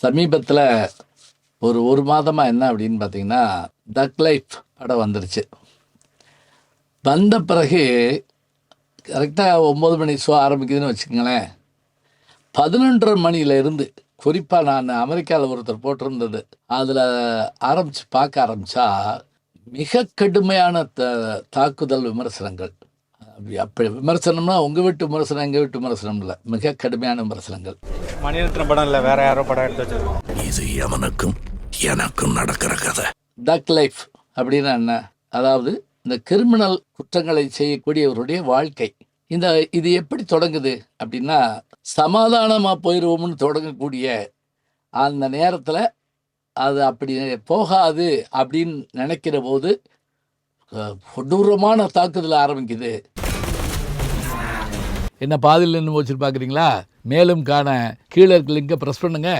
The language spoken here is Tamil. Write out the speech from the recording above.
சமீபத்தில் ஒரு மாதமாக என்ன அப்படின்னு பார்த்தீங்கன்னா, தக் லைஃப் படம் வந்துருச்சு. வந்த பிறகு கரெக்டாக 9 மணி ஷோ ஆரம்பிக்குதுன்னு வச்சுக்கோங்களேன். 11:30 மணியிலேருந்து குறிப்பாக நான் அமெரிக்காவில் ஒருத்தர் போட்டிருந்தது அதில் பார்க்க ஆரம்பித்தா மிக கடுமையான தாக்குதல் விமர்சனங்கள். அப்படி விமர்சனம்னா உங்கள் வீட்டு விமர்சனம் எங்கள் வீட்டு விமர்சனம் இல்லை, மிக கடுமையான விமர்சனங்கள். மணிரத்னம் படம் இல்லை, வேற யாரோ படம் எடுத்து வச்சிருக்கோம். இது எவனுக்கும் எனக்கும் நடக்கிற கதை. டக் லைஃப் அப்படின்னா என்ன? அதாவது இந்த கிரிமினல் குற்றங்களை செய்யக்கூடியவருடைய வாழ்க்கை. இது எப்படி தொடங்குது அப்படின்னா, சமாதானமாக போயிடுவோம்னு தொடங்கக்கூடிய அந்த நேரத்தில் அது அப்படி போகாது அப்படின்னு நினைக்கிற போது கொடூரமான தாக்குதல் ஆரம்பிக்குது. என்ன பாதியில் நின்று வச்சுட்டு பார்க்குறீங்களா? மேலும் காண கீழே இருக்க லிங்கை ப்ரெஸ் பண்ணுங்க.